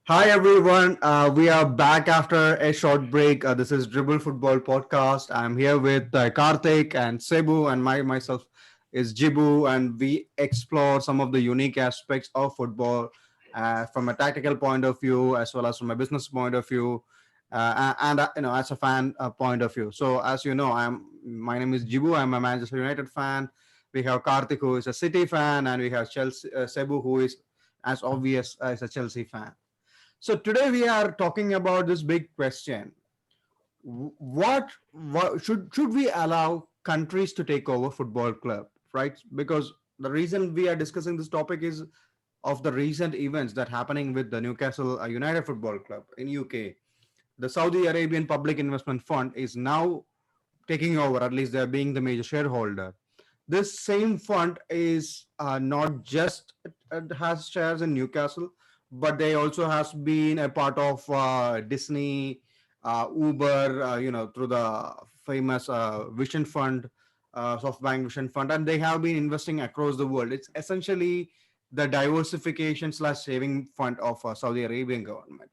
Hi everyone, we are back after a short break. This is Dribble Football Podcast. I'm here with Karthik and Cebu, and myself is Jibu, and we explore some of the unique aspects of football from a tactical point of view, as well as from a business point of view, and as a fan point of view. So, as you know, my name is Jibu. I'm a Manchester United fan. We have Karthik, who is a City fan, and we have Chelsea Cebu, who is as obvious as a Chelsea fan. So today we are talking about this big question: what should we allow countries to take over football club? Right? Because the reason we are discussing this topic is of the recent events that happening with the Newcastle United Football Club in UK. The Saudi Arabian Public Investment Fund is now taking over. At least they're being the major shareholder. This same fund is not just has shares in Newcastle, but they also has been a part of Disney, Uber, through the famous Vision Fund, SoftBank Vision Fund, and they have been investing across the world. It's essentially the diversification slash saving fund of Saudi Arabian government.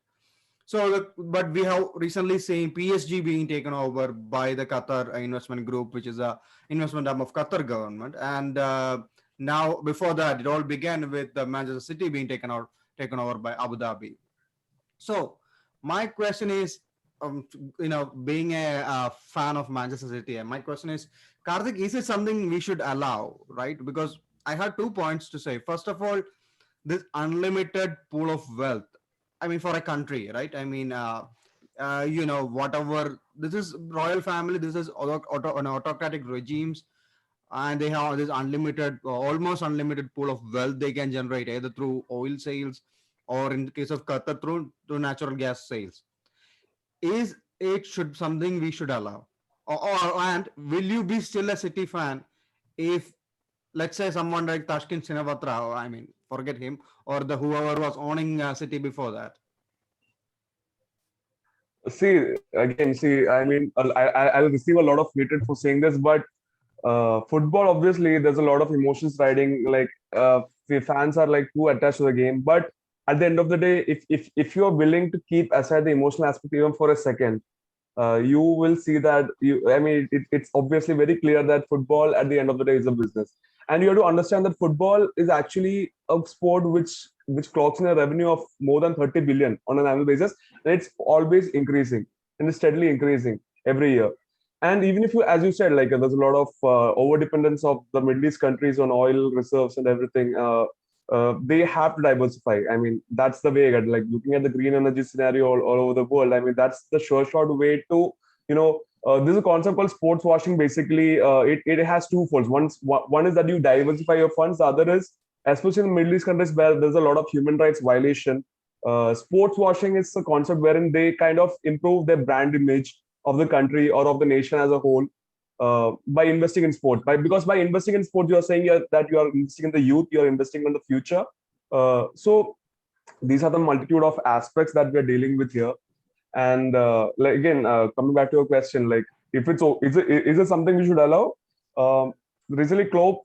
But we have recently seen PSG being taken over by the Qatar investment group, which is a investment arm of Qatar government. And now, before that, it all began with the Manchester City being taken over by Abu Dhabi. So, my question is, being a fan of Manchester City, and my question is, Karthik, is it something we should allow, right? Because I had 2 points to say. First of all, this unlimited pool of wealth. I mean, for a country, right? I mean, whatever. This is royal family. This is an autocratic regimes, and they have this unlimited, almost unlimited pool of wealth they can generate either through oil sales or, in the case of Qatar, through natural gas sales. Is it should something we should allow, and will you be still a City fan if, let's say, someone like Tashkent Sinawatra, I mean, forget him, or the whoever was owning City before that? I'll receive a lot of hatred for saying this, but football, obviously, there's a lot of emotions riding. The fans are like too attached to the game. But at the end of the day, if you are willing to keep aside the emotional aspect even for a second, you will see that it's obviously very clear that football at the end of the day is a business, and you have to understand that football is actually a sport which clocks in a revenue of more than 30 billion on an annual basis, and it's always increasing and it's steadily increasing every year. And even if you, as you said, like there's a lot of over dependence of the Middle East countries on oil reserves and everything. They have to diversify. I mean, that's the way. Like looking at the green energy scenario all over the world. I mean, that's the sure shot way to, there's a concept called sports washing. Basically, it has two folds. One is that you diversify your funds. The other is, especially in the Middle East countries where there's a lot of human rights violation. Sports washing is a concept wherein they kind of improve their brand image of the country or of the nation as a whole by investing in sports. Because by investing in sports, you are saying that you are investing in the youth, you are investing in the future. So these are the multitude of aspects that we are dealing with here. And coming back to your question, like if is it something we should allow? Recently, Klopp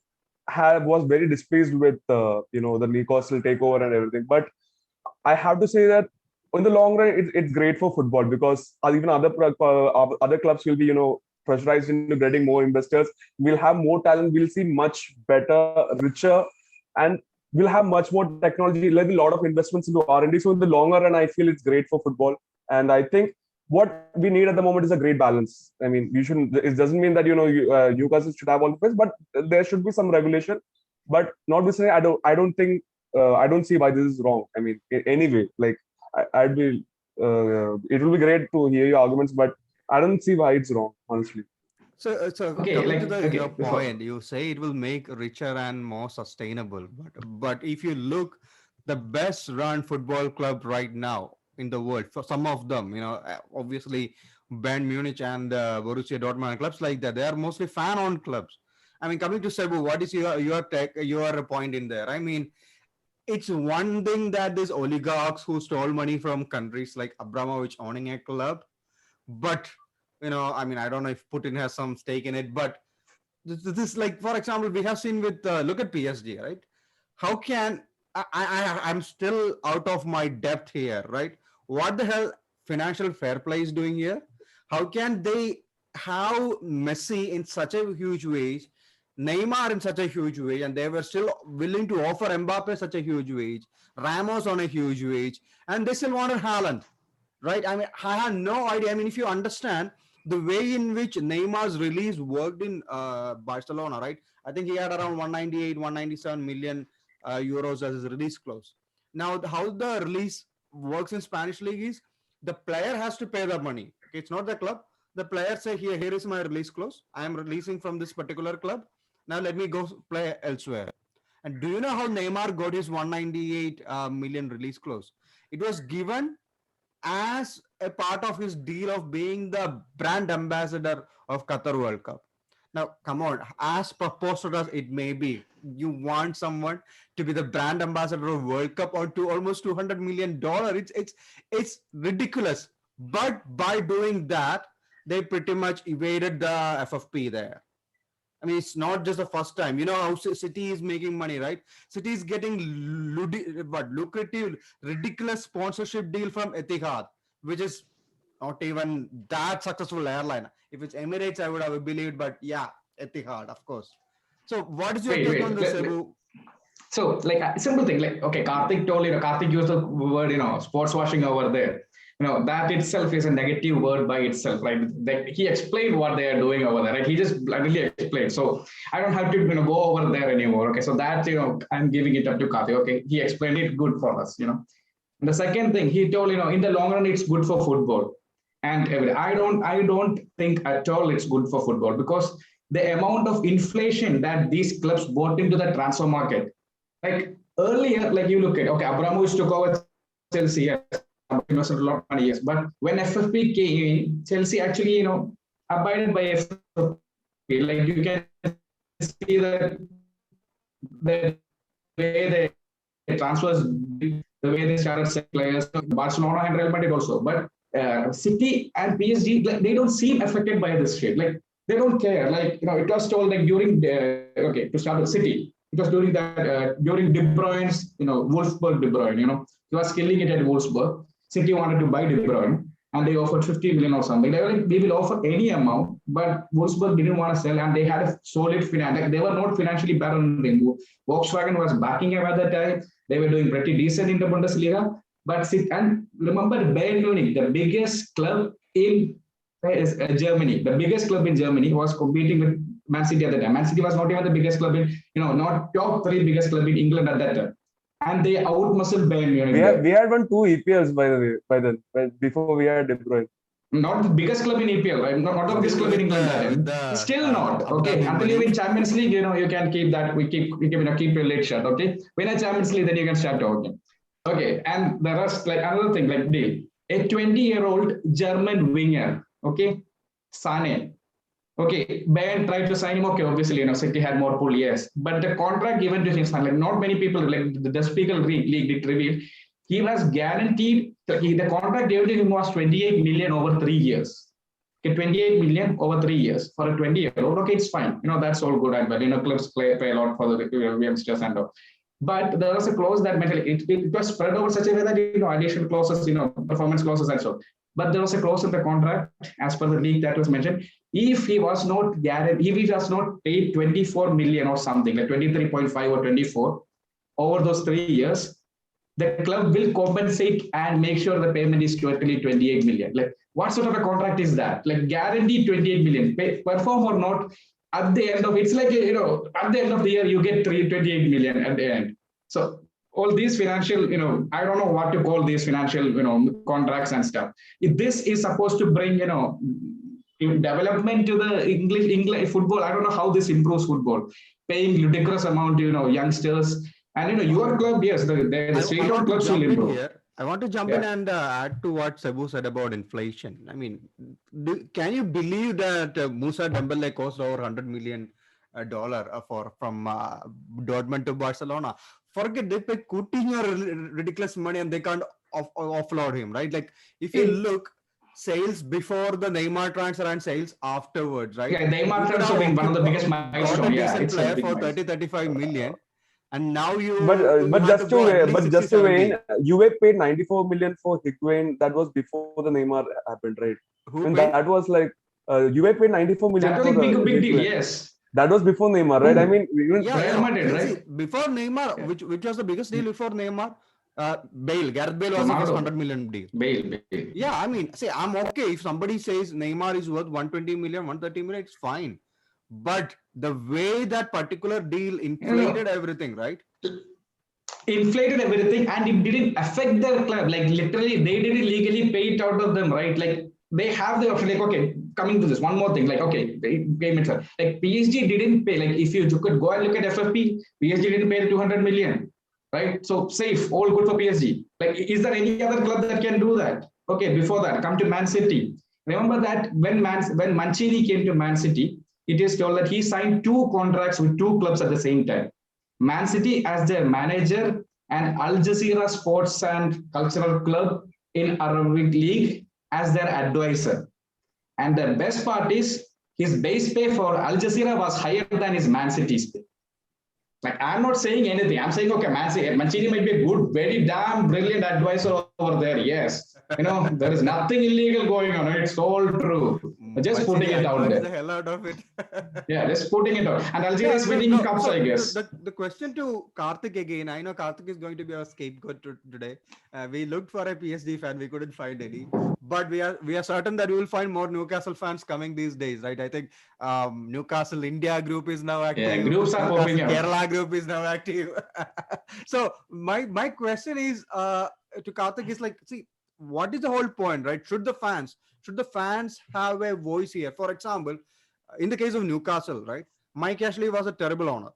was very displeased with the Newcastle takeover and everything, but I have to say that in the long run, it's great for football because even other clubs will be pressurized into getting more investors. We'll have more talent. We'll see much better, richer, and we'll have much more technology. There'll be a lot of investments into R&D. So in the longer run, I feel it's great for football. And I think what we need at the moment is a great balance. I mean, we shouldn't. It doesn't mean that Newcastle should have all the place, but there should be some regulation. But notwithstanding, I don't think I don't see why this is wrong. I mean, anyway, like I'd be, it will be great to hear your arguments, but I don't see why it's wrong, honestly. So Okay, coming to like the your okay, so point, you say it will make richer and more sustainable. But if you look, the best run football club right now in the world, for some of them, obviously Bayern Munich and Borussia Dortmund and clubs like that, they are mostly fan-owned clubs. I mean, coming to Cebu, what is your point in there? I mean, it's one thing that these oligarchs who stole money from countries like Abramovich owning a club, but I mean, I don't know if Putin has some stake in it, but this like, for example, we have seen with look at PSG, right? How can I'm still out of my depth here, right? What the hell financial fair play is doing here? How can they have Messi in such a huge wage, Neymar in such a huge wage, and they were still willing to offer Mbappe such a huge wage, Ramos on a huge wage, and they still wanted Haaland, right? I mean, I have no idea. I mean, if you understand the way in which Neymar's release worked in Barcelona, right? I think he had around 198, 197 million euros as his release clause. Now, how the release works in Spanish league is the player has to pay the money. Okay, it's not the club. The player say, here is my release clause. I am releasing from this particular club. Now let me go play elsewhere. And do you know how Neymar got his 198 million release clause? It was given as a part of his deal of being the brand ambassador of Qatar World Cup. Now, come on, as preposterous as it may be, you want someone to be the brand ambassador of World Cup or to almost $200 million. It's ridiculous. But by doing that, they pretty much evaded the FFP there. I mean, it's not just the first time. You know how City is making money, right? City is getting lucrative, ridiculous sponsorship deal from Etihad, which is not even that successful airline. If it's Emirates, I would have believed, but yeah, Etihad, of course. So, what is your Wait, take on wait. this, Cebu? So, like a simple thing, like okay, Karthik told Karthik used the word sports washing over there. That itself is a negative word by itself, right? Like he explained what they are doing over there, right? He just bluntly explained. So I don't have to go over there anymore. Okay, so that I'm giving it up to Karthik. Okay, he explained it good for us. And the second thing he told, in the long run, it's good for football. And I don't think at all it's good for football because the amount of inflation that these clubs brought into the transfer market. Like earlier, like you look at, okay, Abramovich took over Chelsea, yes, invested a lot of money, yes. But when FFP came in, Chelsea actually, abided by FFP. Like you can see that the way the transfers, the way they started selling players, Barcelona and Real Madrid also. But City and PSG, like, they don't seem affected by this shit. Like they don't care. Like it was told like during to start with City. It was during that during De Bruyne's Wolfsburg De Bruyne. He was killing it at Wolfsburg. City wanted to buy De Bruyne and they offered 50 million or something. They were like, we will offer any amount, but Wolfsburg didn't want to sell and they had a solid finance. Like, they were not financially balanced. Volkswagen was backing them at that time. They were doing pretty decent in the Bundesliga. But and remember Bayern Munich, the biggest club in Germany, the biggest club in Germany was competing with Man City at the time. Man City was not even the biggest club in, not top 3 biggest club in England at that time. And they outmuscled Bayern Munich. We had won 2 EPLs by the way, by then, before we had De Bruyne. Not the biggest club in EPL, right? Not the biggest club in England. Still not. Okay. Until you win Champions League, you can keep that. We keep your lid shut. Okay. Win a Champions League, then you can start talking. Okay. And the rest, like another thing, like deal. A 20-year-old German winger. Okay. Sane. Okay, Bayern tried to sign him. Okay, obviously, City had more pull, yes. But the contract given to him, like not many people, like the Spiegel League did reveal, he was guaranteed, the contract given to him was 28 million over 3 years. Okay, 28 million over 3 years for a 20-year-old. Okay, it's fine. That's all good and well. Clubs pay a lot for the youngsters and all. But there was a clause that meant it was spread over such a way that, additional clauses, performance clauses and so. But there was a clause in the contract, as per the league that was mentioned, if he was not guaranteed, if he does not pay 24 million or something, like 23.5 or 24 over those 3 years, the club will compensate and make sure the payment is totally 28 million. Like, what sort of a contract is that? Like, guaranteed 28 million, perform or not, at the end of it's like, at the end of the year, you get 28 million at the end. So, all these financial, I don't know what to call these financial, contracts and stuff. If this is supposed to bring, development to the English football, I don't know how this improves football. Paying ludicrous amount, youngsters, and your club, yes, the state-owned clubs will improve. Here. I want to jump in and add to what Cebu said about inflation. I mean, can you believe that Moussa Dembélé cost over $100 million from Dortmund to Barcelona? Forget they pay Coutinho ridiculous money and they can't offload him, right? Like if you look sales before the Neymar transfer and sales afterwards, right? Yeah, Neymar transfer being one of the biggest milestones. Yeah, decent player for 30-35 million. and now you But have to just to go at least 60, just to weigh 70. in, Juve paid 94 million for Higuain. That was before the Neymar happened, right? Who And that paid? was like Juve paid 94 million That for was a big deal. Higuain. Yes. That was before Neymar, right? I Who? mean, even Yeah, Real yeah. Madrid, See, right? before Neymar, Yeah. which was the biggest deal before Neymar? Bale. Gareth Bale was the first Ronaldo, 100 million deal. Bale. Yeah, I mean, see, I'm okay if somebody says Neymar is worth 120 million, 130 million, it's fine. But the way that particular deal You know, inflated everything, right? inflated everything and it didn't affect their club. Like literally, they didn't legally pay it out of them, right? Like they have the option. Like okay, coming to this one more thing. Like okay, payments are like PSG didn't pay. Like if you could go and look at FFP, PSG didn't pay the 200 million, right? So safe, all good for PSG. Like is there any other club that can do that? Okay, before that, come to Man City. Remember that when Mancini came to Man City, it is told that he signed two contracts with two clubs at the same time. Man City as their manager and Al Jazeera Sports and Cultural Club in Arabic League as their advisor. And the best part is his base pay for Al Jazeera was higher than his Man City's pay. Like I'm not saying anything. I'm saying okay, Mancini might be a good, very damn brilliant advisor over there. Yes, there is nothing illegal going on. It's all true. Just putting Mancini it out advised the there. hell out of it. Yeah, just putting it out. And Algeria Yeah, is no, winning no. cups, So I guess. the question to Karthik again. I know Karthik is going to be our scapegoat today. We looked for a PSG fan, we couldn't find any, but we are certain that we will find more Newcastle fans coming these days, right? I think Newcastle India group is now Yeah, active. groups are Newcastle popping out. Kerala group is now active. So my question is to Karthik is like, see, what is the whole point, right? Should the fans have a voice here? For example, in the case of Newcastle, right? Mike Ashley was a terrible owner.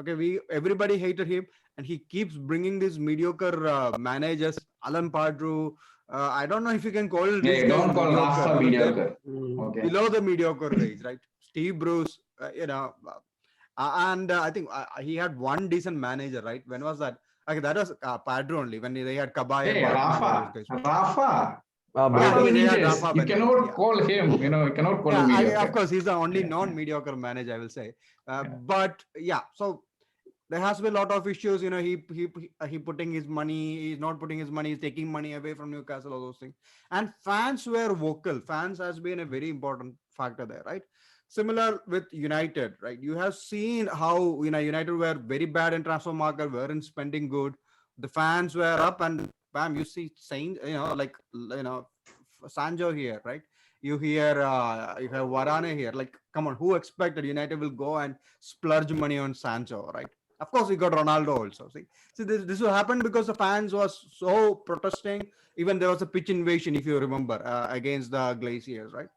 Okay, we everybody hated him, and he keeps bringing these mediocre managers. Alan Pardrew. I don't know if you can call these Yeah, guys don't call mediocre Rafa because they're mediocre. Okay. below the mediocre range, right? Steve Bruce, and I think he had one decent manager, right? When was that? Okay, that was Padre only when they had Kabay, Hey, Barton, and all those Rafa. guys. Yeah, Rafa Benitez. they had Benitez. Rafa You Benitez. cannot Yeah, call him, you cannot call him yeah. Of mediocre. course, he's the only Yeah. non-mediocre manager, I will say. Yeah. But yeah, so there has been a lot of issues. He putting his money, he's not putting his money, he's taking money away from Newcastle, all those things. And fans were vocal. Fans has been a very important factor there, right? Similar with United, right? You have seen how United were very bad in transfer market, weren't spending good. The fans were up, and bam, you see saying like Sancho here, right? You have Varane here. Like, come on, who expected United will go and splurge money on Sancho, right? Of course, we got Ronaldo also. See, this will happen because the fans was so protesting. Even there was a pitch invasion, if you remember, against the Glaciers, right?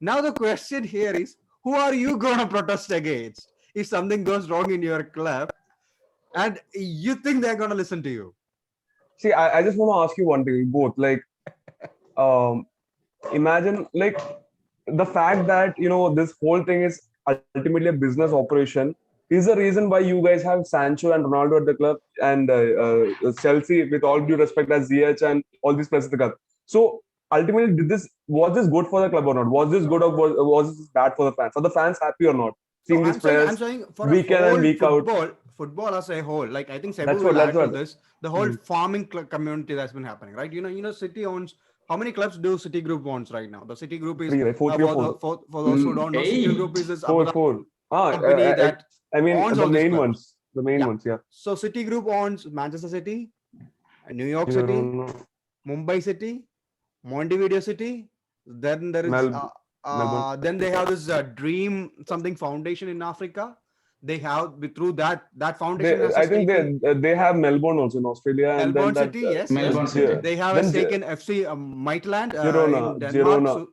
Now the question here is, who are you gonna protest against if something goes wrong in your club, and you think they're gonna listen to you? See, I just want to ask you one thing, both. Like, um, imagine like the fact that this whole thing is ultimately a business operation is the reason why you guys have Sancho and Ronaldo at the club and Chelsea, with all due respect, as ZH and all these players at the club. So ultimately, was this good for the club or not? Was this good or was this bad for the fans? Are the fans happy or not? No, Seeing these I'm players saying for a week in and whole week out. football as a whole. Like I think Cebu That's what. will That's add to what. this. The whole farming community that's been happening, right? City owns. How many clubs do City Group owns right now? The City Group is Three, right? Four, three or four. for those who don't know, City Group Eight. is this Abu Four, Dhabi four. company that I mean owns the all these main clubs. ones. The main Yeah. ones, yeah. So City Group owns Manchester City, New York City, Girona, Mumbai City, Montevideo City. Then there is Melbourne. then they have this Dream something foundation in Africa. They have through that foundation has a I think stake in they have Melbourne also in Australia, and then Melbourne that City. Yes, yes. Melbourne City. They have a then stake in FC Maitland Girona, in Denmark. Girona, So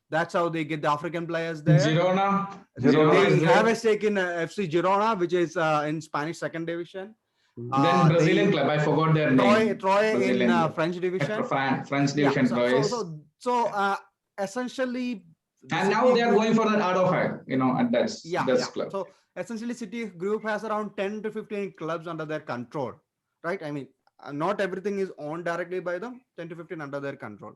that's how they get the African players there. Girona They is have a there. stake in FC Girona, which is in Spanish second division. Then Brazilian They club, I forgot their name. Troy in Brazilian club. French division. French Yeah. division So so Troyes. so so essentially the And now City they are Group. going for that out of high, at Yeah. that's club. So essentially, City Group has around 10 to 15 clubs under their control, right? I mean, not everything is owned directly by them. 10 to 15 under their control.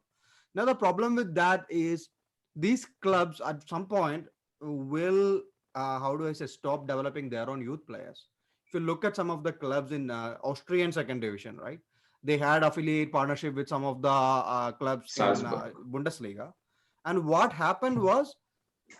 Now the problem with that is these clubs at some point will how do I say stop developing their own youth players. if you look at some of the clubs in Austrian second division, right? They had affiliate partnership with some of the clubs in Salzburg. Bundesliga, and what happened was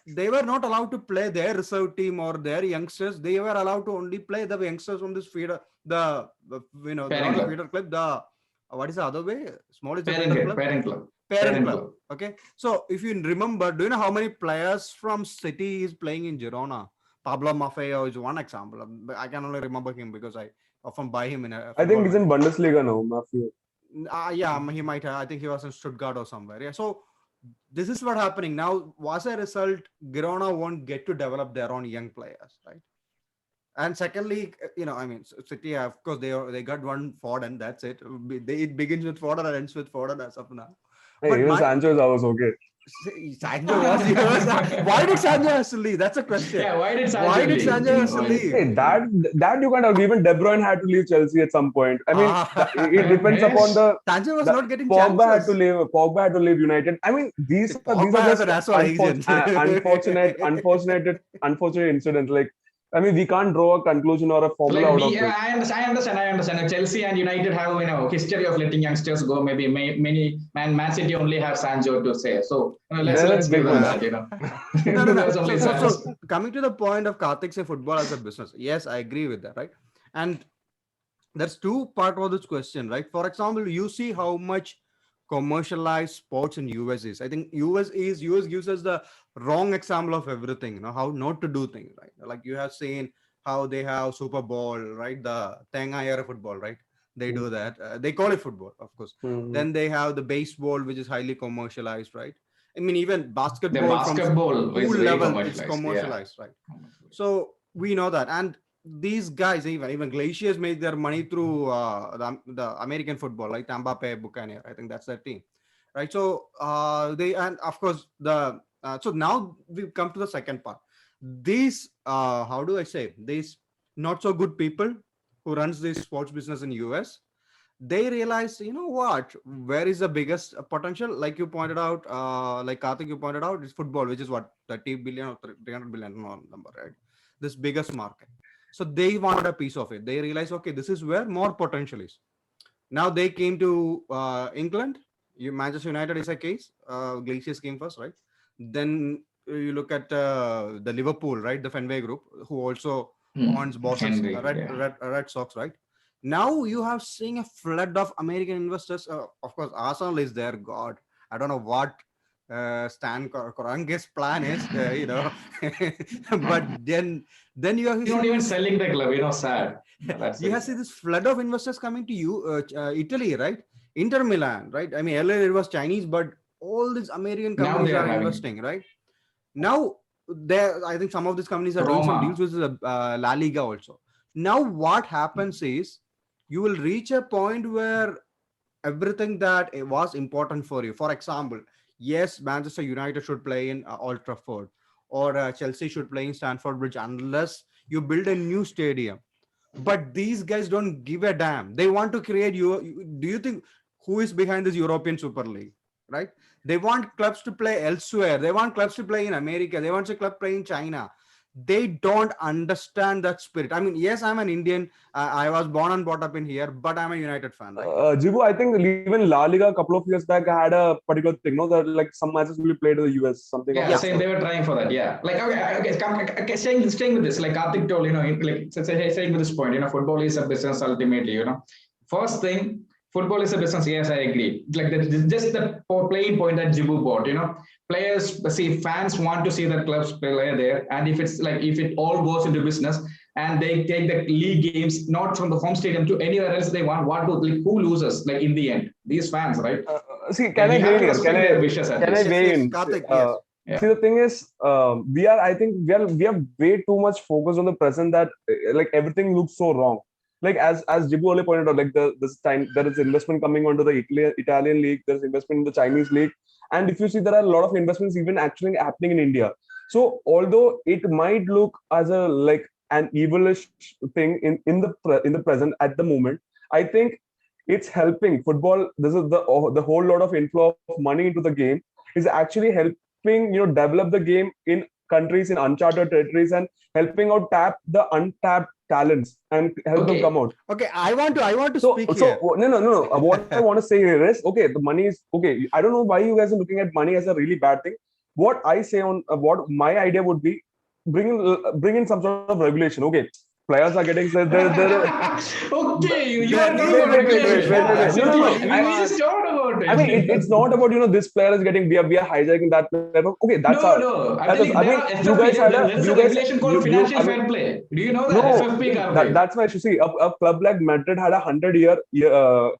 they were not allowed to play their reserve team or their youngsters. They were allowed to only play the youngsters from this feeder, the Parent not a club. feeder club. The what is the other way? Small is the Parent feeder club. club. Parent club. Parent Parent club. club. Okay. So if you remember, do you know how many players from City is playing in Girona? Pablo Maffeo is one example. I can only remember him because I often buy him in a I think football he's in manager. Bundesliga now, Matthew. Yeah, he might have. I think he was in Stuttgart or somewhere. Yeah. So this is what happening now. Was a result, Girona won't get to develop their own young players, right? And secondly, I mean, City, of course, they got one Ford and that's it. It begins with Ford and ends with Ford as of now. Hey, But even my Sancho is ours, okay. Sancho was yours. Why did Sancho has to leave? That's a question. Yeah, why did Why Sancho did leave? Sancho has to Why? leave? Hey, that you can't argue. Even De Bruyne had to leave Chelsea at some point. I mean, it depends upon Yes. the Sancho was not getting Pogba had to chances. leave. Pogba had to leave United. I mean, See, these Pogba are has just an asshole agent. unfortunate incidents. Like, I mean, we can't draw a conclusion or a formula Like out we, of it. I understand. Chelsea and United have history of letting youngsters go. Maybe many Man City only have Sancho to say. So They're a let's give big them one. Uh, that. no. There's only So Sancho. coming to the point of Karthik say football as a business. Yes, I agree with that, right? And there's two part of this question, right? For example, you see how much commercialized sports in US is. I think US gives us the wrong example of everything, how not to do things, right? Like you have seen how they have Super Bowl, right? The Tengayara football, right? They do that. They call it football, of course. Mm-hmm. Then they have the baseball, which is highly commercialized, right? I mean, even The basketball from basketball school is very level is commercialized. Yeah. commercialized, right? So we know that, and these guys, even Glaciers, make their money through the American football, like Tampa Bay Buccaneers. I think that's their team, right? So they, and of course so now we come to the second part. These how do I say, these not so good people who runs this sports business in US, they realize, you know what, where is the biggest potential? Like you pointed out, like Karthik, you pointed out, is football, which is what, 30 billion or 300 billion number, right? This biggest market. So they wanted a piece of it. They realized, okay, this is where more potential is. Now they came to England. Manchester United is a case. Glaciers came first, right? Then you look at the Liverpool, right? The Fenway Group, who also owns Boston's Henry. Yeah. Red Sox, right? Now you have seen a flood of American investors. Of course, Arsenal is there. God, I don't know what Stan Kroenke's plan is, but then you have He's not seen even this. selling the club. Sad. That's You it. have seen this flood of investors coming to you, Italy, right? Inter Milan, right? I mean, earlier it was Chinese, but all these American Now companies they are are having investing, right? Now, there, I think some of these companies are doing some deals Roma. with the La Liga also. Now, what happens is you will reach a point where everything that it was important for you. For example, yes, Manchester United should play in Old Trafford, or Chelsea should play in Stamford Bridge unless you build a new stadium. But these guys don't give a damn. They want to create you. Do you think who is behind this European Super League? Right? They want clubs to play elsewhere. They want clubs to play in America. They want a club play in China. They don't understand that spirit. I mean, yes, I'm an Indian. I was born and brought up in here, but I'm a United fan, right? Jibu, I think even La Liga a couple of years back had a particular thing, no, that like some matches will be played in the US, something of Yeah, that Yeah. same. sort. They were trying for that. Yeah, like okay, staying with this, like Karthik told, staying with this point, football is a business ultimately. First thing, football is a business. Yes, I agree. Like just the playing point that Jibu bought. Players see fans want to see the clubs play there, and if it all goes into business, and they take the league games not from the home stadium to anywhere else they want, who loses? Like in the end, these fans, right? See, Like can I we have weigh to in here? respect their wishes at Can I least. Yes, weigh yes, in? Karthik, yes. See, Yeah. the thing is, I think we are way too much focused on the present that like everything looks so wrong. Like as Jibu only pointed out, like this time there is investment coming onto the Italian league, there's investment in the Chinese league, and if you see there are a lot of investments even actually happening in India. So although it might look as a like an evilish thing in the present at the moment, I think it's helping football. This is the whole lot of inflow of money into the game is actually helping develop the game in countries in uncharted territories and helping out tap the untapped talents and help them come Okay. out. Okay, I want to So, speak so here. no. What I want to say here is, okay, the money is okay. I don't know why you guys are looking at money as a really bad thing. What I say on what my idea would be, bring in some sort of regulation. Okay, players are getting they're Okay, you are Getting talking about regulation. Yeah, No, no, City. no. We just talked about I mean, it. it's not about this player is getting we are hijacking that player. Okay, No, no. I'm telling you, I there mean, are you guys FFP. had a There is you a guys regulation called you financial I mean fair play. Do you know that? no, FFP, that's why you see a club like Madrid had a 100-year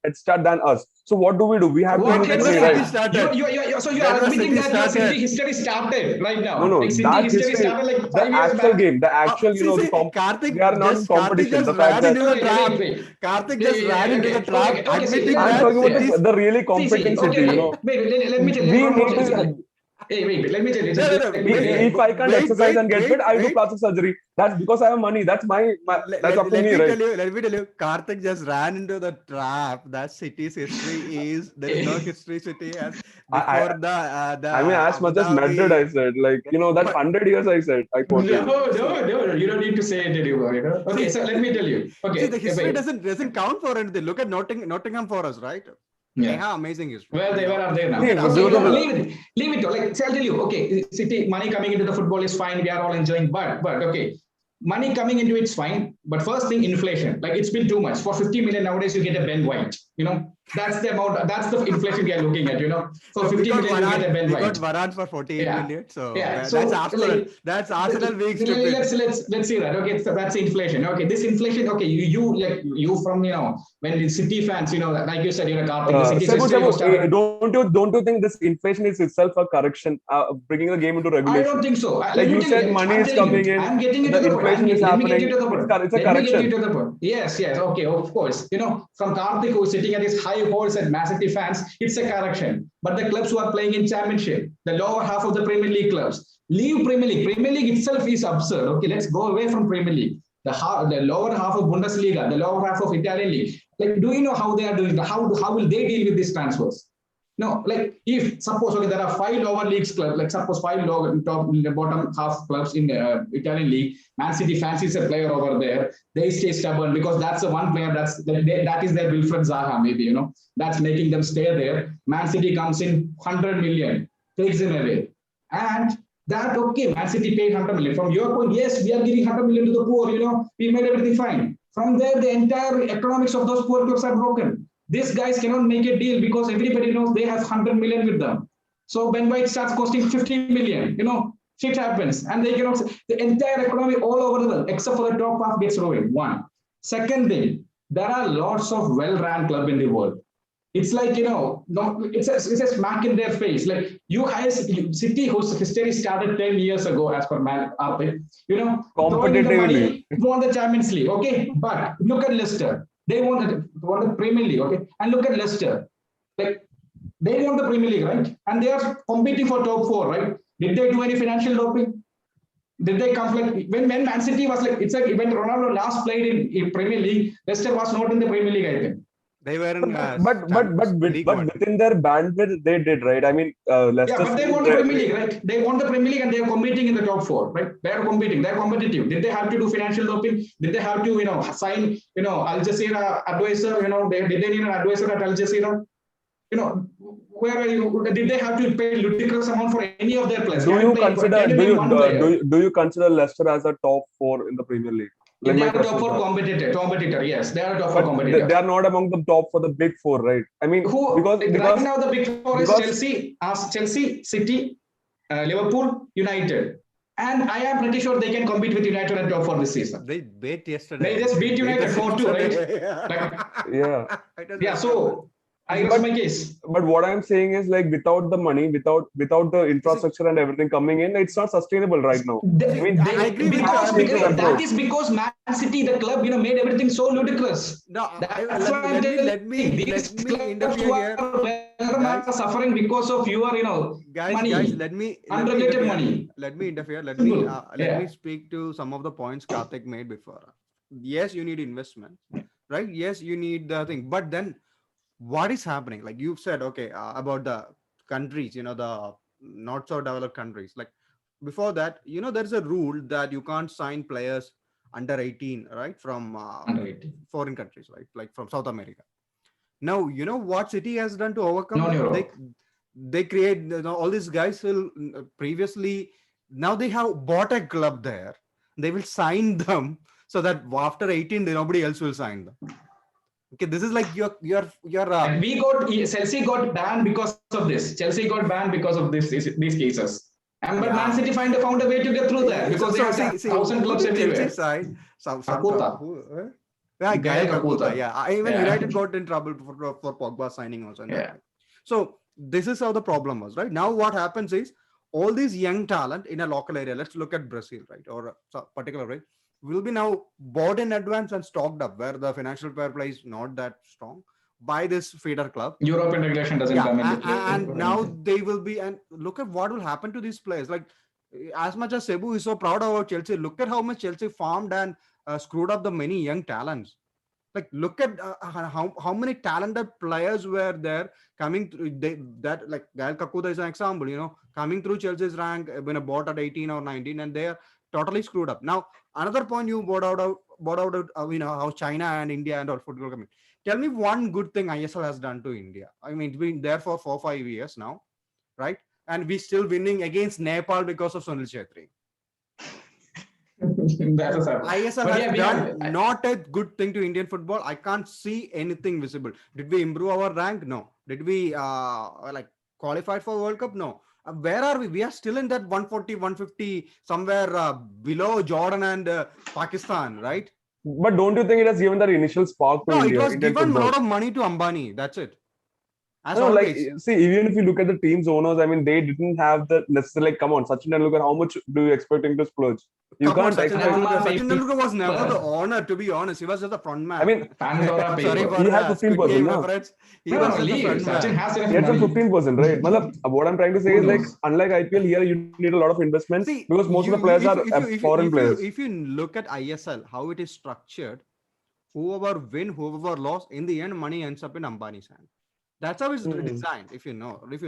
head start than us. So what do? We have to What use When head was money, start? right? City started? So you When are was admitting City that your City started? history started right No, now. no, Like City that history history, started like the 5 years actual back. game, the actual, See, they are not in Karthik competition. just The fact ran that into the Okay, trap. wait. Karthik Yeah, just yeah, ran yeah, into the okay, trap, okay. See, admitting I'm that let, talking about City's. the really see. competent Okay, city, wait. Let me tell you We from need what. to. Wait. Let me tell you. No, Just no, no. If I can't Wait, exercise wait, and get fit, wait, I do wait. plastic surgery. That's because I have money. That's Let, that's let, up to let me, me right? tell you, let me tell you, Karthik just ran into the trap that City's history is. There is no history City has I, before I, the I mean, as Abu much as Madrid, I Dhabi. said, like, that But 100 years, I said, I quoted. see, No. You don't need to say it anymore. Okay, see, so let me tell you. see, Okay, the history wait. doesn't count for anything. Look at Nottingham Forest, right? They Yeah. have amazing history. Where are they Look now? at See, Okay, because of Arsenal. leave it. Like, so I'll tell you. Okay, City money coming into the football is fine. We are all enjoying, but okay, money coming into it's fine. But first thing, inflation. Like it's been too much. For 50 million nowadays, you get a Ben White. That's the amount. That's the inflation we are looking at. For So we 50 got million, you get Varane, a Ben we got White. Varane for 48 Yeah, million. So yeah. that's So Arsenal. like That's Arsenal being stupid. let's see that. Okay, so that's inflation. Okay, this inflation. Okay, you from when the City fans, like you said, Karthik, the City's history was started. Don't you think this inflation is itself a correction, bringing the game into I don't regulation? think so. Like Let me you tell you. said, money I'm is telling coming you. in, I'm getting into the the point. inflation is Let me get you happening. to the point. It's a Let me get you correction. to the point. Yes. Okay, of course. From Karthik who is sitting at his high horse at Man City fans, it's a correction. But the clubs who are playing in Championship, the lower half of the Premier League clubs, leave Premier League. Premier League itself is absurd. Okay, let's go away from Premier League. The lower half of Bundesliga, the lower half of Italian league. Like, do you know how they are doing? How will they deal with these transfers? No, like if suppose there are 5 lower leagues clubs, like suppose 5 lower top bottom half clubs in the Italian league, Man City fancies a player over there. They stay stubborn because that's the one player that is their Wilfred Zaha, maybe that's making them stay there. Man City comes in 100 million, takes him away, and that okay, Man City paid 100 million. From your point, yes, we are giving 100 million to the poor. We made everything fine. From there, the entire economics of those poor clubs are broken. These guys cannot make a deal because everybody knows they have 100 million with them. So Ben White starts costing 50 million. Shit happens, and they cannot. The entire economy all over the world, except for the top half, gets ruined. One. Second thing, there are lots of well-run club in the world. It's like no, it's a smack in their face. Like you guys, City, whose history started 10 years ago, as per Man Arthur, throwing in the Competitively. money, won the Champions League. Okay, but look at Leicester. They won the Premier League. Okay, and look at Leicester. Like they won the Premier League, right? And they are competing for top four, right? Did they do any financial doping? Did they come like when Man City was like it's like when Ronaldo last played in Premier League, Leicester was not in the Premier League, I think. They were in League But One. within their bandwidth, they did, right? I mean, Yeah, Leicester but they City. won the Premier League, right? They won the Premier League and they are competing in the top four, right? They are competing, they're competitive. Did they have to do financial doping? Did they have to, sign, Al Jazeera advisor, did they need an advisor at Al Jazeera? Where are you? Did they have to pay ludicrous amount for any of their players? Do Can you you pay? consider Can you name one player? do you consider Leicester as a top four in the Premier League? Like They my are a top question is four that. competitor. Yes, they are a top four But they competitor. are not among the top for the big four, right? I mean, Who because right because now the big four is because Chelsea, City, Liverpool, United, and I am pretty sure they can compete with United at top four this season. They beat They yesterday. just They beat beat United us 4-2, right? yesterday. Like, yeah. It was yeah. very tough. So I rest But my case. what I'm saying is like without the money, without the See, infrastructure and everything coming in, it's not sustainable right now. I see, mean, I agree with you. fans I need mean, to That control. is because Man City, the club, made everything so ludicrous. no, That's why let I'm me let me telling let these me let clubs me who are interfere here, are guys. suffering because of your, Guys, money, let me unregulated interfere. money. Let me interfere. Simple. Let me Yeah. speak to some of the points Karthik made before. Yes, you need investment, right? Yes, you need the thing, but then what is happening? Like you've said, okay, about the countries, the not so developed countries. Like before that, there's a rule that you can't sign players under 18, right, from Under 18. foreign countries, right, like from South America. Now, you know what City has done to overcome that? Non-Europe. They create, all these guys will previously, now they have bought a club there. They will sign them so that after 18, nobody else will sign them. Okay, this is like your Like Chelsea got banned because of this. Chelsea got banned because of these cases. And but Man yeah. City found a way to get through that because they So have see, 1,000 who clubs did Chelsea everywhere. side? Some Kakuta, who? Yeah, Gael Gael Kakuta. Kakuta. Yeah, even Yeah, United got in trouble for Pogba signing also in that yeah. time. So this is how the problem was, right? Now what happens is all these young talent in a local area. Let's look at Brazil, right, or particular, right, will be now bought in advance and stocked up where the financial fair play is not that strong by this feeder club. European regulation doesn't Yeah, come into play and or now anything. they will be, and look at what will happen to these players. Like as much as Cebu is so proud about Chelsea, look at how much Chelsea farmed and screwed up the many young talents. Like look at how many talented players were there coming through. That like Gael Kakuta is an example. Coming through Chelsea's rank when a bought at 18 or 19, and they are totally screwed up. Now another point you brought out, how China and India and all football coming. Tell me one good thing ISL has done to India. I mean, it's been there for 4 5 years now, right? And we still winning against Nepal because of Sunil Chetri. That's a sad. ISL But has yeah, we done have. not a good thing to Indian football. I can't see anything visible. Did we improve our rank? No. Did we like qualified for World Cup? No. Where are we? We are still in that 140, 150, somewhere below Jordan and Pakistan, right? But don't you think it has given that initial spark to No, it India, was Indian given a football? lot of money to Ambani. That's it. As No, like always. see, even if you look at the team's owners, I mean, they didn't have the necessarily. Like, come on, Sachin Tendulkar, how much do you expect him to splurge? You Come on, can't Sachin expect. Tendulkar. Panama Sachin Tendulkar was never the paper. owner, to be honest. He was just the front I man. mean, Pandora Sorry paper. for he had Squid 15%, Game na? reference. He No, was no, just the leave. front Sachin man. has He enough had some money. 15%, right? Matlab, what I'm trying to say Who is like, knows? unlike IPL, here you need a lot of investment See, because most of you the players if are if you if you foreign if you players. if you look at ISL, how it is structured, whoever win, whoever lost, in the end, money ends up in Ambani's hand. That's how it's Hmm. designed. If you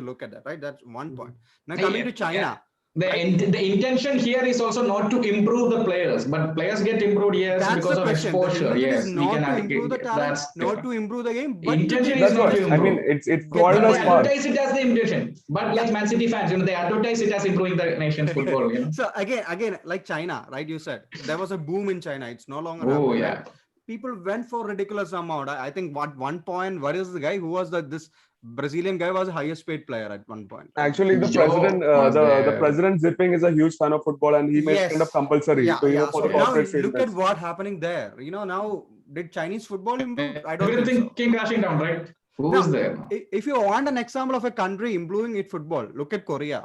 look at that, right? That's one point. Now coming to Yeah. China, The, right? the intention here is also not to improve the players, but players get improved, yes, That's the because of question. The exposure. intention is Yes, we can not to improve the talent, that's not to improve the game, but to intention get is That's not what to I mean. improve. It's get the provided But a they money. spark. advertise it as the intention. But Yeah. like Man City fans, they advertise it as improving the nation's football. So again, like China, right? You said there was a boom in China. It's no longer Oh happening, right? yeah. People went for ridiculous amount. I think what one point, what is the guy who was this Brazilian guy was the highest paid player at one point, right? Actually, the president, Joe was the there. president Zipping is a huge fan of football, and he made it kind of Yes. compulsory Yeah, to yeah. for So the now Yes. corporate look at statements. what happening there. Now did Chinese football improve? I don't think Everything so. came crashing down, right? Who's Now, there? if you want an example of a country improving its football, look at Korea.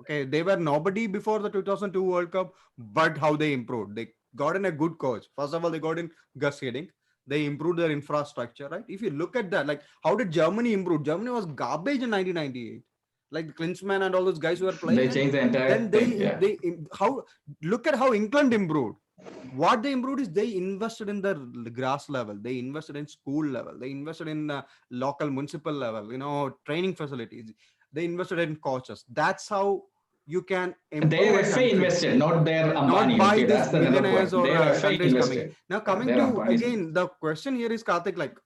Okay, they were nobody before the 2002 World Cup, but how they improved. They got in a good coach. First of all, they got in Gus Hiddink. They improved their infrastructure, right? If you look at that, like how did Germany improve? Germany was garbage in 1998. Like Klinsmann and all those guys who were playing, They and changed the entire then thing. Yeah. how look at how England improved. What they improved is they invested in the grass level, they invested in school level, they invested in local municipal level, training facilities, they invested in coaches. That's how you can improve Their a FA country, invested, not their not Ambani. by Okay, this that's another millionaires point. or Their FA countries coming. invested. Now Yeah, coming their to Ambani. again, the question here is, Karthik, like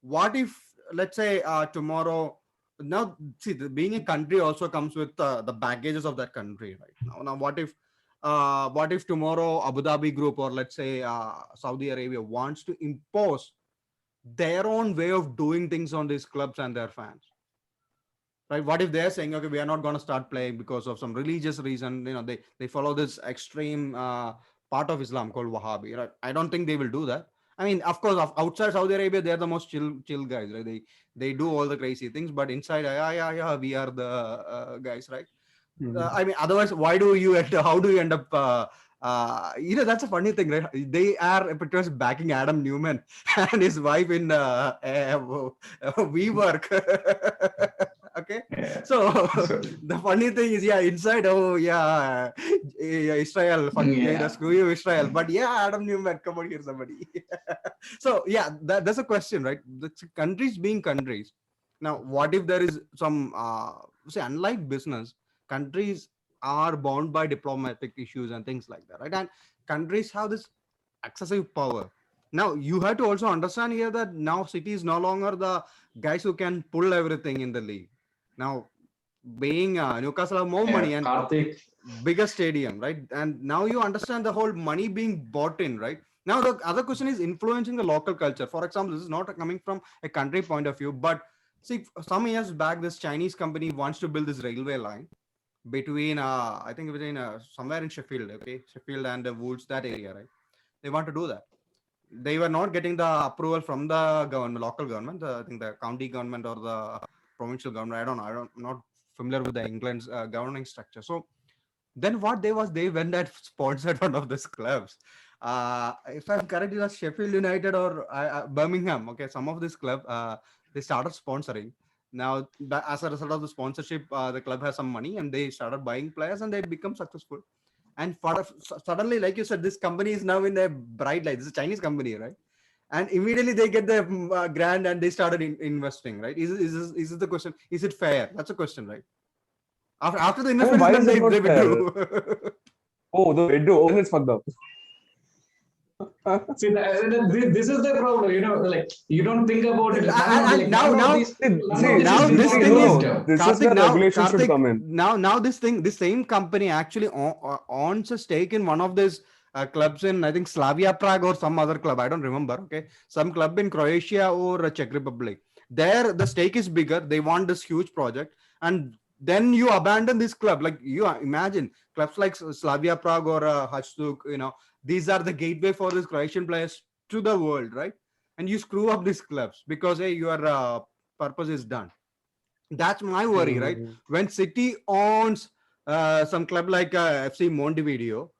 what if, let's say, tomorrow, now see, being a country also comes with the baggages of that country, right? Now what if tomorrow Abu Dhabi group, or let's say Saudi Arabia, wants to impose their own way of doing things on these clubs and their fans, right? What if they're saying, okay, we are not going to start playing because of some religious reason, they follow this extreme part of Islam called Wahhabi, right? I don't think they will do that. I mean, of course, outside Saudi Arabia, they're the most chill guys, right? They do all the crazy things, but inside, yeah, we are the guys, right? Mhm. I mean, otherwise, why do you how do you end up? That's a funny thing, right? They are because backing Adam Newman and his wife in WeWork. Okay, Yeah. so So the funny thing is, yeah, inside, oh yeah, Israel, fuck, yeah, yeah. screw you, Israel. But yeah, Adam Newman, come on here, somebody. So yeah, that's a question, right? The countries being countries. Now, what if there is some say, unlike business, countries are bound by diplomatic issues and things like that, right? And countries have this excessive power. Now you have to also understand here that now City is no longer the guys who can pull everything in the league. Now, being Newcastle have more money and Karthik. bigger stadium, right? And now you understand the whole money being bought in, right? Now the other question is influencing the local culture. For example, this is not coming from a country point of view, but see, some years back, this Chinese company wants to build this railway line between, I think between somewhere in Sheffield, okay, Sheffield and Woods, that area, right? They want to do that. They were not getting the approval from the government, local government, I think the county government or the provincial government. I don't know. I'm not familiar with the England's governing structure. So then what they went and sponsored one of these clubs. If I'm correct, it was Sheffield United or Birmingham. Okay, some of this club they started sponsoring. Now, as a result of the sponsorship, the club has some money and they started buying players and they become successful. And suddenly, like you said, this company is now in a bright light. This is a Chinese company, right? And immediately they get the grant and they started investing, right? Is this the question? Is it fair? That's a question, right? After the I mean, investment is why done, is it not they fair? withdrew. Oh, the window. Oh, then it's fucked up. See, this is the problem. Like you don't think about it. And now, See, this see, thing no, is no. This is Karthik. where Now, regulation should Karthik. come in. Now, this same company actually owns a stake in one of these clubs in, I think, Slavia Prague or some other club. I don't remember. Okay, some club in Croatia or Czech Republic. There, the stake is bigger. They want this huge project, and then you abandon this club. Like you imagine clubs like Slavia Prague or Hajduk. These are the gateway for these Croatian players to the world, right? And you screw up these clubs because hey, your purpose is done. That's my worry, right? Mm. When City owns some club like FC Montevideo,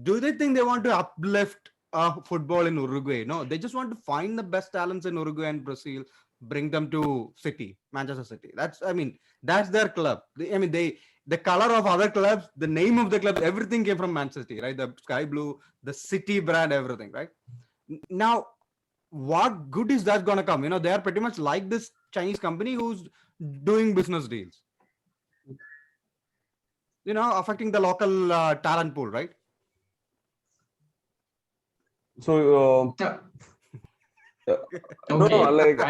do they think they want to uplift football in Uruguay? No, they just want to find the best talents in Uruguay and Brazil, bring them to City, Manchester City. That's their club. The color of other clubs, the name of the club, everything came from Manchester City, right? The sky blue, the City brand, everything, right? Now, what good is that gonna come? They are pretty much like this Chinese company who's doing business deals. Affecting the local talent pool, right? So, Yeah. no, Okay. like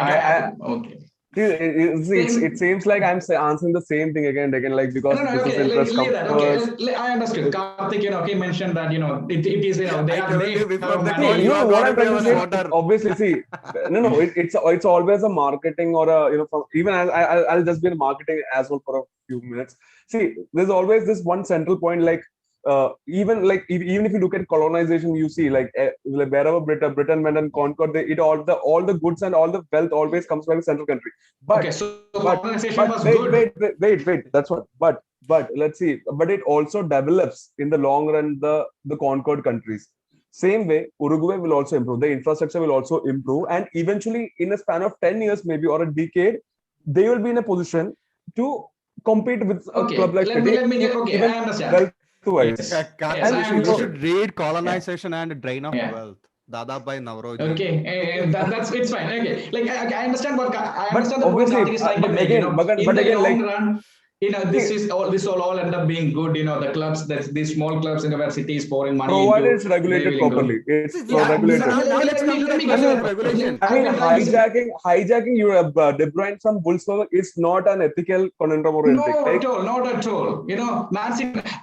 Okay. it seems like I'm answering the same thing again and again, like because No, business okay, interests leave come that. Okay, first. I understood. Karthik, he mentioned that, it is, they I are, told they you before have the money. call, you are What gonna I'm be trying to our say, voter. obviously, see, no, it's always a marketing or a, even I'll just be in marketing as well for a few minutes. See, there's always this one central point, like, even if you look at colonization, you see like wherever Britain went and conquered, all the goods and all the wealth always comes from the central country. Okay, so colonization was Wait, good. wait. That's what. But let's see. But it also develops in the long run the conquered countries. Same way, Uruguay will also improve. The infrastructure will also improve, and eventually, in a span of 10 years, maybe or a decade, they will be in a position to compete with a Okay, club like City, okay, even I understand. wealth-wise. Yes, yes, Karthik, I you understood. should read Yeah, Colonization and Drain of yeah. Wealth. Dada by Navroji. Okay, that's it's fine. Okay, like I understand I But understand the point obviously, Karthik is trying to but make. again, In but the again, long like, run, see, this will all end up being good. The clubs that these small clubs in where City is pouring money provided into, it's they regulated will improve. properly. It's Yeah, regulated. Now let's come to let the me I question get of mean, regulation. I I've mean, been trying to say. hijacking your De Bruyne from Wolfsburg is not an ethical conundrum or anything. No, Like, at all, not at all.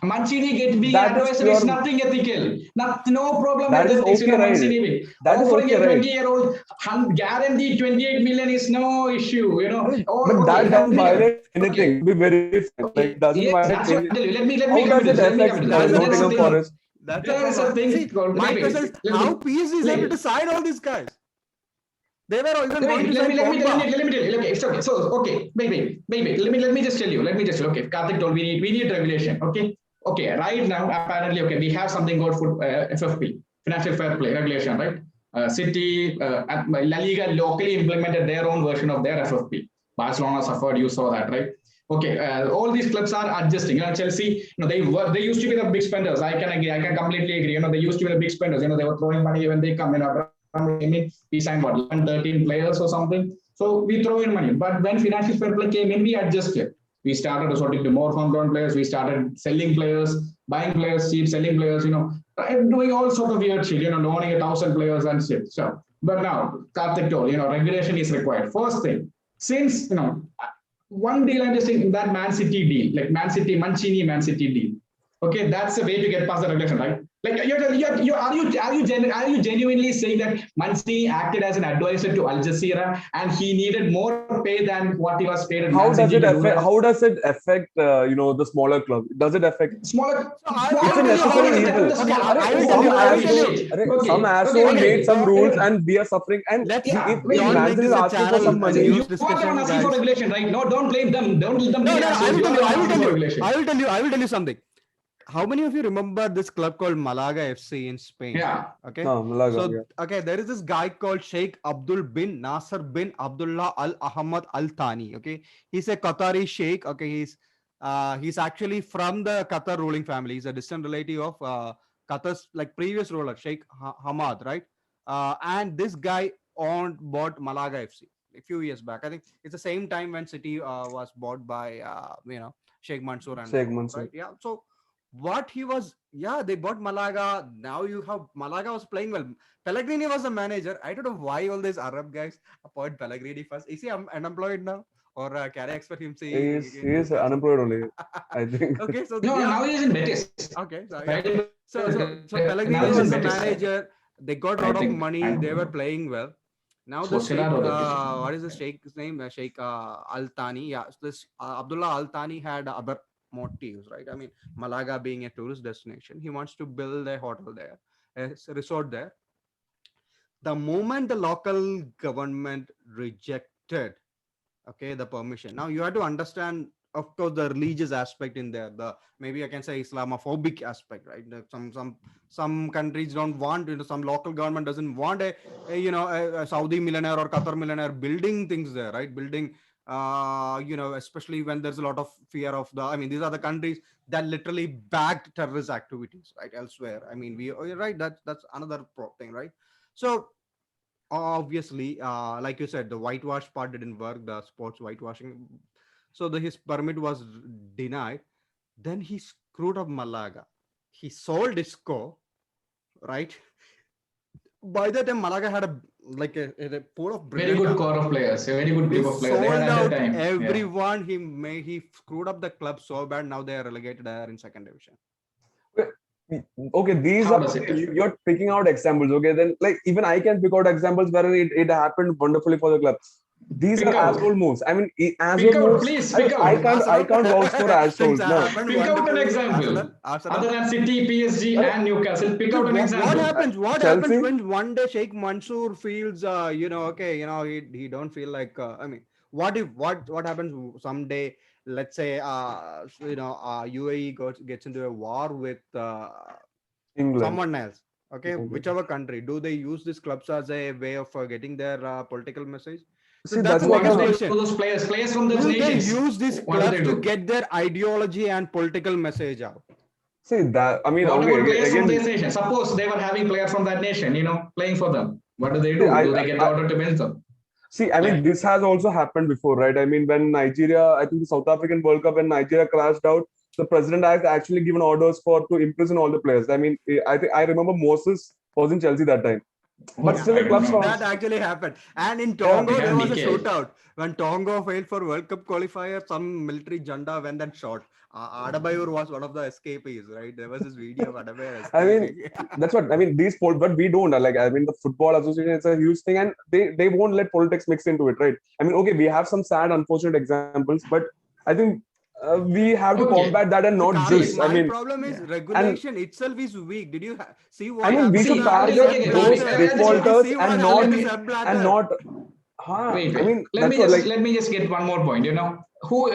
Mancini get being that is advisor is pure. nothing ethical. No problem with That is ethics. okay, right? Mancini That is offering okay, a right? 20-year-old guaranteed 28 million is no issue. I mean, Or but okay, that doesn't violate okay, anything. To be very frank, like, okay. it doesn't Yes, violate that's what I any. tell you. Let me How come does to it this. Let me come affect to this. That's the There is a Nottingham problem. thing. Forest? That's the There is a problem. thing See, called. my question is how PSG is able to sign all these guys? They were even going to sign Pogba. Let me tell you. Okay, it's okay. So okay, wait. Let me just tell you. Okay, Karthik told we need regulation. Okay. Right now, apparently, okay, we have something called FFP, financial fair play regulation, right? City, La Liga locally implemented their own version of their FFP. Barcelona suffered. You saw that, right? Okay, all these clubs are adjusting. Chelsea, they used to be the big spenders. I can agree. I can completely agree. They used to be the big spenders. They were throwing money when they come. We signed what 11, 13 players or something. So we throw in money. But when financial fair play came in, we adjusted. We started resorting to more homegrown players. We started selling players, buying players cheap, selling players. doing all sort of weird shit, loaning 1,000 players and shit. So, but now, Karthik told, regulation is required. First thing, since, one deal I'm just saying, that Man City deal, like Mancini Man City deal. Okay, that's the way to get past the regulation, right? Like, are you genuinely saying that Mancini acted as an advisor to Al Jazeera and he needed more pay than what he was paid at How Man does City it to do affect? that? How does it affect? The smaller club. Does it affect? Smaller, So It's I a will tell you how necessary it is. evil. Okay, I will tell Some you. I will tell asshole, you. some Okay, asshole Okay, made some okay. rules, and we are suffering. And let's see, if Wait, if don't wait. make Manchester this is a asking for channel some a money, news You are the one discussion, asking for guys. regulation, right? No, don't blame them. Don't let them No, be no, no. I assholes. will You tell are you. the one I will asking tell for you. regulation. I will tell you. I will tell you something. How many of you remember this club called Malaga FC in Spain? Yeah. Okay. no, Malaga, So, yeah. okay, there is this guy called Sheikh Abdul bin Nasser bin Abdullah Al Ahmad Al Thani. Okay. He's a Qatari Sheikh. Okay. He's actually from the Qatar ruling family. He's a distant relative of Qatar's like previous ruler, Sheikh Hamad, right? And this guy bought Malaga FC a few years back. I think it's the same time when City was bought by Sheikh Mansour and Sheikh all, Mansour. right? Yeah. So what he was, yeah, they bought Malaga. Now you have Malaga was playing well. Pellegrini was the manager. I don't know why all these Arab guys appoint Pellegrini first. Is he unemployed now? Or can I expect him seeing He in is Newcastle? unemployed only. I think. Okay, so No, yeah, now he is in Betis. okay, so yeah, Right? so Now Pellegrini he's in was the Betis, manager. They got a I lot of think. money. They were playing well. Now the Sheikh, Sociedad or Betis. what is the Sheikh's name? Sheikh Al Thani. Yeah, so this Abdullah Al Thani had other motives, right? I mean, Malaga being a tourist destination, he wants to build a hotel there, a resort there. The moment the local government rejected, okay, the permission, now you have to understand, of course, the religious aspect in there, the maybe I can say Islamophobic aspect, right? Some countries don't want, some local government doesn't want a Saudi millionaire or Qatar millionaire building things there, right? Building especially when there's a lot of fear of I mean, these are the countries that literally backed terrorist activities, right, elsewhere. I mean, right, that's another thing, right? So obviously, like you said, the whitewash part didn't work, the sports whitewashing. So his permit was denied. Then he screwed up Malaga. He sold Isco, right? By the time Malaga had a pool of Very brilliant good talent. core of players, a very good He group of players they sold had at out that time. everyone. He screwed up the club so bad. Now they are relegated there in second division. Okay, these How are does it? you're picking out examples. Okay, then like even I can pick out examples where it happened wonderfully for the club. These Pick are out. asshole moves. I mean, Pick asshole out, moves. please, I mean, pick I out. can't I Arsenal can't vouch for things assholes. No, happened Pick out an wonderfully. example. Arsenal. Other than City, PSG, Arre, and Newcastle, pick Dude, out an what example. happens? What happens Chelsea. when one day Sheikh Mansour feels, okay, he don't feel like. I mean, what happens someday? Let's say, UAE gets into a war with England. someone else. Okay, Okay. whichever country. Do they use these clubs as a way of getting their political message? So See, that's that's a What what next do the they do question. to those players from those Will they nations? use these What do clubs they to do? get their ideology and political message out? see that. I mean, What okay, about players from again. this nation? Suppose they were having players from that nation, playing for them. What do they See, do? Do they get the order to bench them? see. I mean, Yeah. this has also happened before, right? I mean, when Nigeria, I think the South African World Cup, when Nigeria crashed out, the president has actually given orders to imprison all the players. I mean, I think I remember Moses was in Chelsea that time, but Yeah, Oh, still I the don't clubs know. from that actually happened. And in yeah. Tongo, It there had was a DK. shootout. When Tongo failed for World Cup qualifier, some military janda went and shot. Adabayur was one of the escapees, right? There was this video of Adabayur I mean, escaping. that's what I mean. These sport, but we don't like. I mean, the football association is a huge thing, and they won't let politics mix into it, right? I mean, okay, we have some sad, unfortunate examples, but I think we have to Okay. combat that and See, not Karthik, just. See, I my mean, problem is yeah. and regulation itself is weak. Did you see I what mean, we happened to should See, the okay, target Sepp okay, okay. those Blatter? Did you defaulters see what and Let happened not to me Sepp and Blatter? not. Huh, wait, I wait. mean, that's what like. Let me just get one more point. Who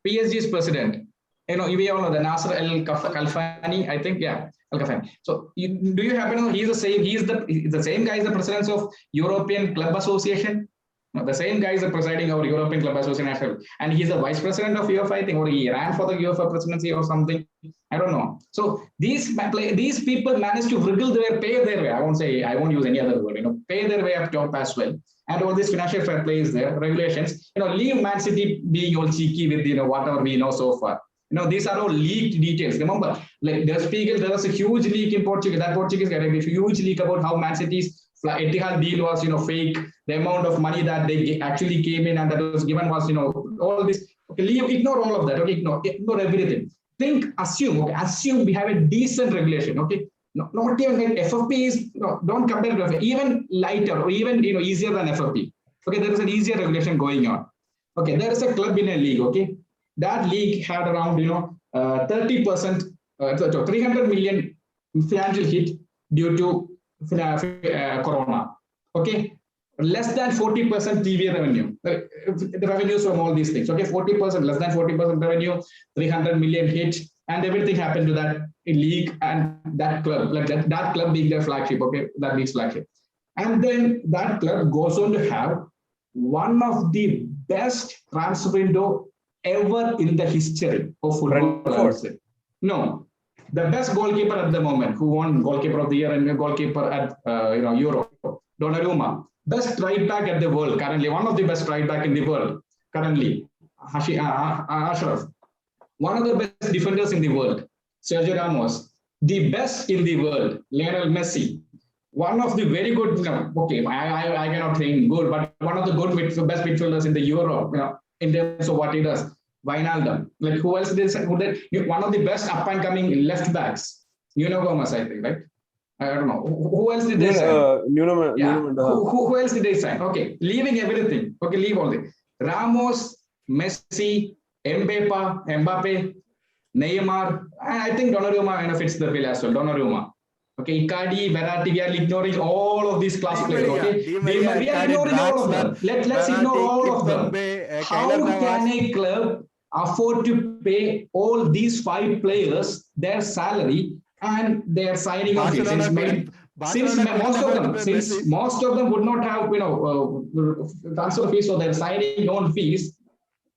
PSG's president? We all know the Nasser Al Khelaifi. I think, yeah, Al Khelaifi. So, do you happen to know he's the same guy as the president of European Club Association? No, the same guy is the presiding over European Club Association, and he's the vice president of UEFA, I think, or he ran for the UEFA presidency or something. I don't know. So these people managed to pay their way. I won't use any other word. Pay their way up top as well. And all this financial fair play is there, regulations. Leave Man City being all cheeky with whatever we know so far. These are all leaked details. Remember, like Der Spiegel, there was a huge leak in Portugal. That Portuguese guy, a huge leak about how Man City's Etihad deal was, fake. The amount of money that they actually came in and that was given was, all this. Okay, ignore all of that. Okay, ignore everything. Assume we have a decent regulation. Okay, not even like FFP is. Don't compare to FFP. Even lighter or even easier than FFP. Okay, there is an easier regulation going on. Okay, there is a club in a league. Okay, that league had around 30%, 300 million financial hit due to corona. Okay, less than 40% TV revenue, the revenues from all these things. Okay, 40%, less than 40% revenue, 300 million hit, and everything happened to that league and that club, like that club being their flagship. Okay, that league's flagship, and then that club goes on to have one of the best transfer window ever in the history of football. I would say. No, the best goalkeeper at the moment, who won goalkeeper of the year and goalkeeper at Euro, Donnarumma, best right back at the world currently, one of the best right back in the world currently, Ashraf, one of the best defenders in the world, Sergio Ramos, the best in the world, Lionel Messi, one of the very good, I cannot think good, but one of the best midfielders in the Euro, in terms of what he does. Wijnaldum, like who else did one of the best up and coming left backs, Nuno Gomez, I think, right? I don't know who else did they sign. Who else did they sign? Okay, leaving everything. Okay, leave all this. Ramos, Messi, Mbappe, Neymar, and I think Donnarumma fits the bill as well. Donnarumma. Okay, Icardi, Verratti, we are ignoring all of these class players. Okay, we are ignoring all of them. Let's ignore all of them. How can a club afford to pay all these 5 players their salary and their signing of it? Since most of them would not have transfer fees or their signing on fees,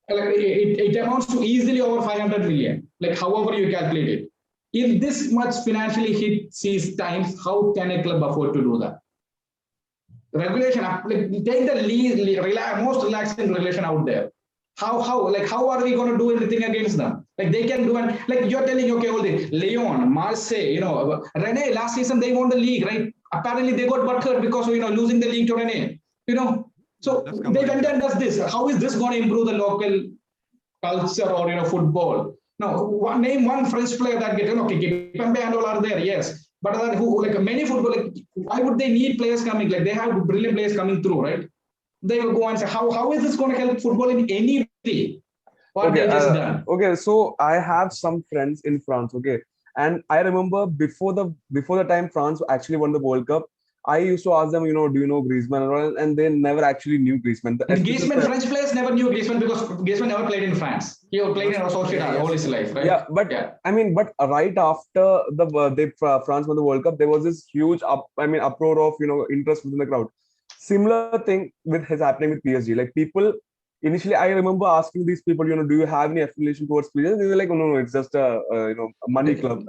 like it amounts to easily over 500 million. Like however you calculate it. If this much financially hit these times, how can a club afford to do that? Regulation, take the most relaxing regulation out there. How are we going to do anything against them? Like they can do, and like you're telling, okay, all the Lyon, Marseille, Rennes last season they won the league, right? Apparently they got butthurt because losing the league to Rennes, So they went and does this. How is this going to improve the local culture or football? No, name one French player that get Kimpembe and all are there, yes. But other who like many football, why would they need players coming? Like they have brilliant players coming through, right? They will go and say, how is this going to help football in any way? What they just done? Okay, so I have some friends in France. Okay, and I remember before the time France actually won the World Cup, I used to ask them, do you know Griezmann? And they never actually knew Griezmann. French players never knew Griezmann because Griezmann never played in France. He played in Sociedad all his life, right? Yeah, but but right after France won the World Cup, there was this huge uproar of interest within the crowd. Similar thing is happening with PSG. Like people initially, I remember asking these people, do you have any affiliation towards PSG? They were like, no, it's just a money club.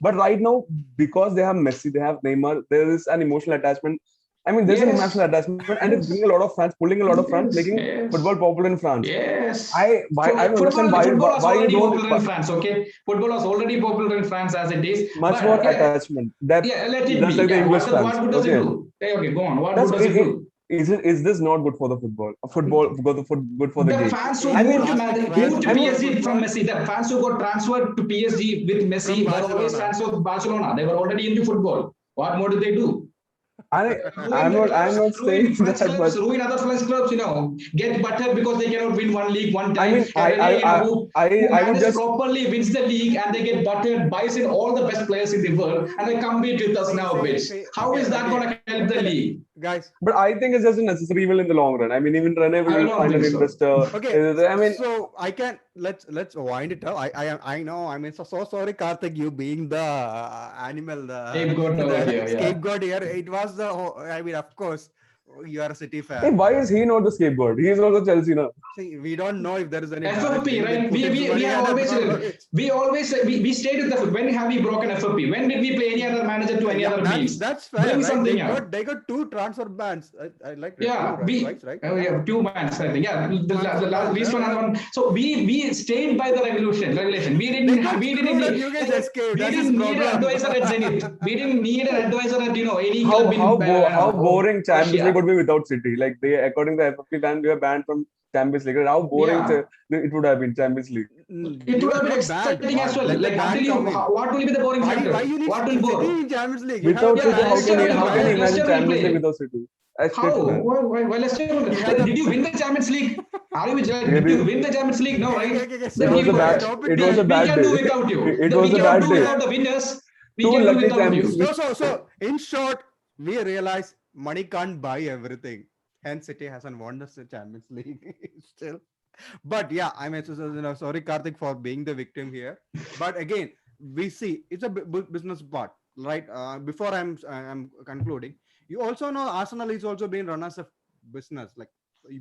But right now, because they have Messi, they have Neymar, there is an emotional attachment. There's an emotional attachment, and it's bringing a lot of fans, pulling a lot of fans, making football popular in France. Yes. I understand why you don't. Popular in France, okay? Football was already popular in France as it is. Much more attachment. Let it be. Like the English fans. What does it do? Okay, go on. What does it do? Is this not good for the football? Good for the game. Fans who moved to PSG from Messi, the fans who got transferred to PSG with Messi were always fans of Barcelona. They were already into football. What more did they do? I'm not saying that much. Ruin other French clubs, get buttered because they cannot win one league one time. I would just properly wins the league and they get buttered, buys in all the best players in the world, and they compete with us now, bitch. How is that going to help the league? Guys, but I think it's just a necessary evil in the long run. Even Rene will find an investor. Okay, so I can let's wind it up. I know. So sorry, Karthik, you being the animal, scapegoat over here. Scapegoat here. It was of course, you are a City Hey, fan. why is he not the scapegoat? He is also Chelsea now. See, we don't know if there is any direct FFP, link with right? Putin's We money have and always Abramovich. we stayed with the when have we broken FFP? When did we play any other manager to any Yeah, other means? that's fair, Bring right? something out. They got two transfer bans. I like it, two, Yeah, right? Twice, right? yeah, 2 months, I think. Yeah, Transfer the bans. least Yeah, one, yeah. other one. So we stayed by the regulation. They got We didn't screwed and need Newcastle escaped. we That's his didn't need an problem. advisor at Zenith. We didn't need an advisor at any How club in how boring Champions League Russia. would be without City? Like they, according to the FFP ban, we were banned from Champions League. How boring Yeah. it would have been Champions League. It We would were have been not banned. exciting as well. Let the Like I'll tell ban you, come in. what will be the boring factor? Why you need What will City bore? in Champions League? You have Without Yeah, City, Leicester Leicester in how can you Bayern. imagine Leicester will Champions League play. without City? I How? shit, man. Why Leicester? You had Did you win the Champions League? Are you did you Maybe win the Champions League? No, right? Okay, Then it we was a forget. bad stop it it there. was a We bad can do day. without you. It We was a cannot bad do day. without the winners. We Two can do lucky without Champions you. League. So in short, we realize money can't buy everything. Hence, City hasn't won the Champions League still. But yeah, I mean, sorry, Karthik, for being the victim here. But again, we see it's a business part, right? Before I'm concluding, you also know Arsenal is also being run as a business. Like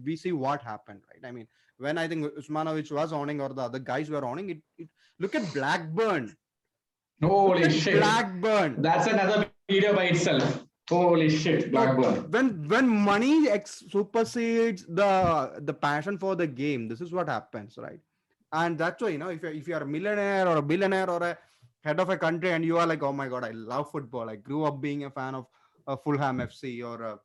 we see what happened, right? I mean, when I think Usmanovic was owning or the other guys were owning it, look at Blackburn. Look Holy at shit. Blackburn. That's another video by itself. Holy shit, Blackburn. When money supersedes the passion for the game, this is what happens, right? And that's why if you're a millionaire or a billionaire or a head of a country and you are like, oh my god, I love football, I grew up being a fan of Fulham FC or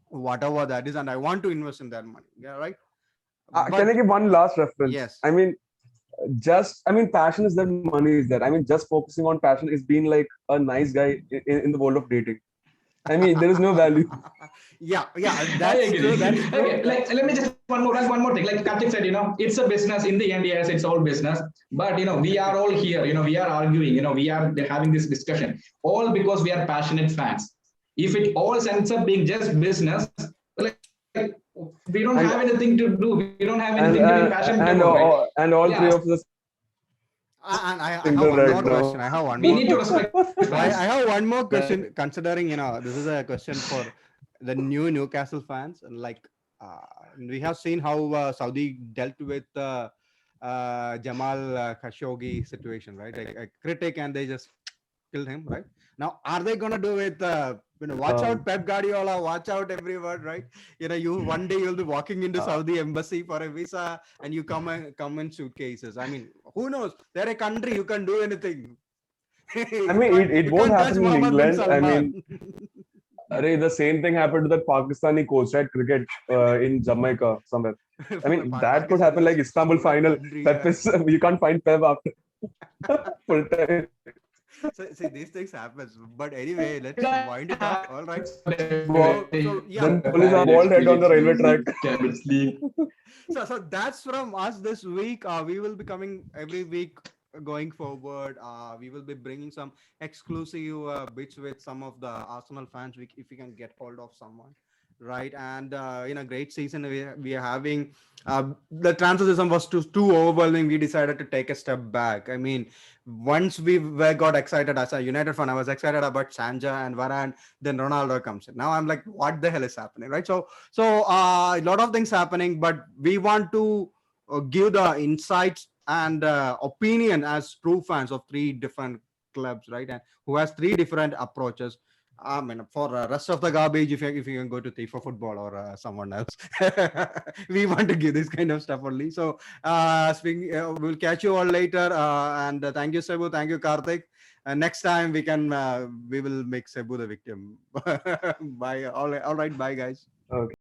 whatever that is, and I want to invest in that money, yeah, right? Can I But give one last reference? yes, Passion is there, money is there. Just focusing on passion is being like a nice guy in the world of dating. There is no value. yeah, I that's agree. true, that's true. Okay, like let me just one more thing. Like Karthik said, it's a business. In the end, yes, it's all business. But we are all here. We are arguing. We are having this discussion all because we are passionate fans. If it all ends up being just business, like we don't And have anything to do. We don't have and anything to be passionate about, right? and all three Yeah, of us And I have single one right more now. question. I have one we more need to question. respect I fans. have one more question. Considering this is a question for the new Newcastle fans. Like we have seen how Saudi dealt with Jamal Khashoggi situation, right? Like a critic, and they just killed him, right? Now, are they gonna do it? Watch out, Pep Guardiola. Watch out, everyone, right? You one day you'll be walking into Uh, Saudi embassy for a visa, and you come in suitcases. I mean, who knows? They're a country. You can do anything. it You won't can't touch happen in Mohammed bin England. Salman. The same thing happened to that Pakistani coach at cricket in Jamaica somewhere. That could Pakistan happen is a like Istanbul stupid final. country. Pep Yeah. is, you can't find Pep after full time. So see, these things happen. But anyway, let's wind it up. All right. So yeah. Then police are bald head on the railway track. Champions League. So that's from us this week. We will be coming every week going forward. We will be bringing some exclusive bits with some of the Arsenal fans. If we can get hold of someone, right? And in a great season we are having. The transfer season was too overwhelming. We decided to take a step back. I mean, once got excited as a United fan, I was excited about Sanja and Varane. Then Ronaldo comes in. Now I'm like, what the hell is happening, right? So a lot of things happening, but we want to give the insights and opinion as true fans of three different clubs, right? And who has three different approaches. I mean, for rest of the garbage, if you can go to Thief for Football or someone else, we want to give this kind of stuff only. So, we'll catch you all later. And thank you, Cebu. Thank you, Karthik. Next time we will make Cebu the victim. Bye. All right. Bye, guys. Okay.